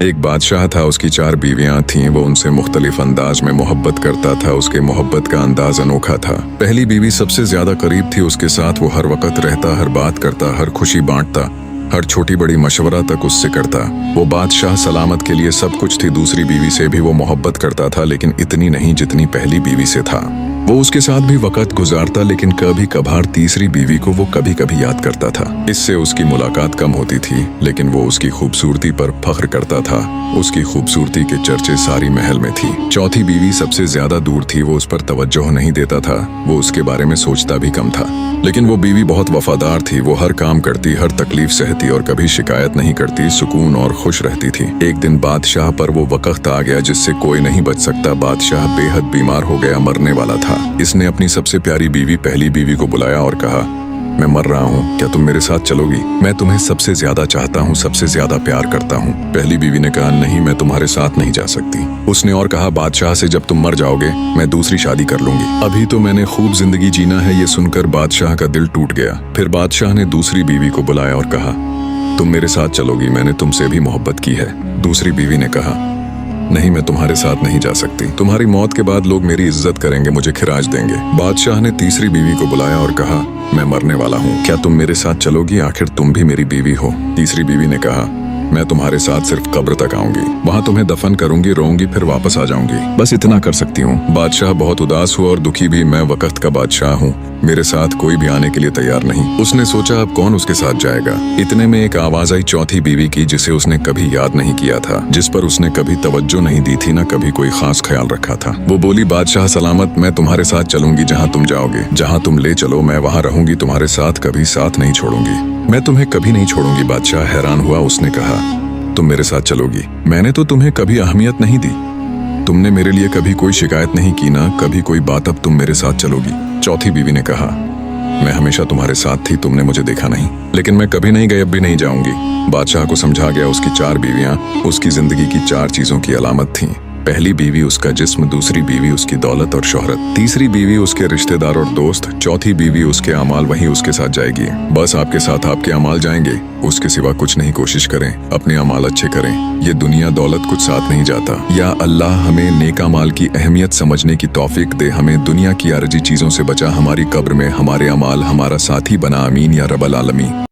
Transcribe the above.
एक बादशाह था, उसकी 4 बीवियां थीं। वो उनसे मुख्तलिफ अंदाज में मोहब्बत करता था। उसके मोहब्बत का अंदाज अनोखा था। पहली बीवी सबसे ज्यादा करीब थी उसके साथ। वो हर वक्त रहता, हर बात करता, हर खुशी बांटता, हर छोटी बड़ी मशवरा तक उससे करता। वो बादशाह सलामत के लिए सब कुछ थी। दूसरी बीवी से भी वो मोहब्बत करता था, लेकिन इतनी नहीं जितनी पहली बीवी से था। वो उसके साथ भी वक्त गुजारता, लेकिन कभी कभार तीसरी बीवी को वो कभी कभी याद करता था। इससे उसकी मुलाकात कम होती थी, लेकिन वो उसकी खूबसूरती पर फख्र करता था। उसकी खूबसूरती के चर्चे सारी महल में थी। चौथी बीवी सबसे ज्यादा दूर थी। वो उस पर तवज्जो नहीं देता था। वो उसके बारे में सोचता भी कम था। लेकिन वो बीवी बहुत वफादार थी। वो हर काम करती, हर तकलीफ सहती और कभी शिकायत नहीं करती, सुकून और खुश रहती थी। एक दिन बादशाह पर वो वक्त आ गया जिससे कोई नहीं बच सकता। बादशाह बेहद बीमार हो गया, मरने वाला था। इसने अपनी सबसे प्यारी बीवी पहली बीवी को बुलाया और कहा, मैं मर रहा हूँ, क्या तुम मेरे साथ चलोगी? मैं तुम्हें सबसे ज्यादा चाहता हूँ, सबसे ज्यादा प्यार करता हूँ। पहली बीवी ने कहा, नहीं, मैं तुम्हारे साथ नहीं जा सकती। उसने और कहा, बादशाह से जब तुम मर जाओगे मैं दूसरी शादी कर लूंगी। अभी तो मैंने खूब जिंदगी जीना है। ये सुनकर बादशाह का दिल टूट गया। फिर बादशाह ने दूसरी बीवी को बुलाया और कहा, तुम मेरे साथ चलोगी? मैंने तुमसे भी मोहब्बत की है। दूसरी बीवी ने कहा, नहीं, मैं तुम्हारे साथ नहीं जा सकती। तुम्हारी मौत के बाद लोग मेरी इज्जत करेंगे, मुझे खिराज देंगे। बादशाह ने तीसरी बीवी को बुलाया और कहा, मैं मरने वाला हूँ, क्या तुम मेरे साथ चलोगी? आखिर तुम भी मेरी बीवी हो। तीसरी बीवी ने कहा, मैं तुम्हारे साथ सिर्फ कब्र तक आऊंगी, वहाँ तुम्हें दफन करूंगी, रोऊंगी, फिर वापस आ जाऊंगी। बस इतना कर सकती हूँ। बादशाह बहुत उदास हुआ और दुखी भी। मैं वक्त का बादशाह हूँ, मेरे साथ कोई भी आने के लिए तैयार नहीं। उसने सोचा अब कौन उसके साथ जाएगा। इतने में एक आवाज आई चौथी बीवी की, जिसे उसने कभी याद नहीं किया था, जिस पर उसने कभी तवज्जो नहीं दी थी, न कभी कोई खास ख्याल रखा था। वो बोली, बादशाह सलामत, मैं तुम्हारे साथ चलूंगी जहाँ तुम जाओगे। जहाँ तुम ले चलो मैं वहाँ रहूंगी तुम्हारे साथ, कभी साथ नहीं छोड़ूंगी। मैं तुम्हें कभी नहीं छोड़ूंगी। बादशाह हैरान हुआ। उसने कहा, तुम मेरे साथ चलोगी? मैंने तो तुम्हें कभी अहमियत नहीं दी। तुमने मेरे लिए कभी कोई शिकायत नहीं की, ना कभी कोई बात। अब तुम मेरे साथ चलोगी? चौथी बीवी ने कहा, मैं हमेशा तुम्हारे साथ थी, तुमने मुझे देखा नहीं, लेकिन मैं कभी नहीं गई, अब भी नहीं जाऊंगी। बादशाह को समझा गया। उसकी 4 बीवियां उसकी जिंदगी की 4 चीजों की अलामत थीं। पहली बीवी उसका जिस्म, दूसरी बीवी उसकी दौलत और शोहरत, तीसरी बीवी उसके रिश्तेदार और दोस्त, चौथी बीवी उसके अमाल। वहीं उसके साथ जाएगी। बस आपके साथ आपके अमाल जाएंगे, उसके सिवा कुछ नहीं। कोशिश करें, अपने अमाल अच्छे करें। ये दुनिया दौलत कुछ साथ नहीं जाता। या अल्लाह हमें नेक अमाल की अहमियत समझने की तौफीक दे। हमें दुनिया की आरजी चीजों से बचा, हमारी कब्र में हमारे अमाल हमारा साथी बना। आमीन या रब्बल आलमीन।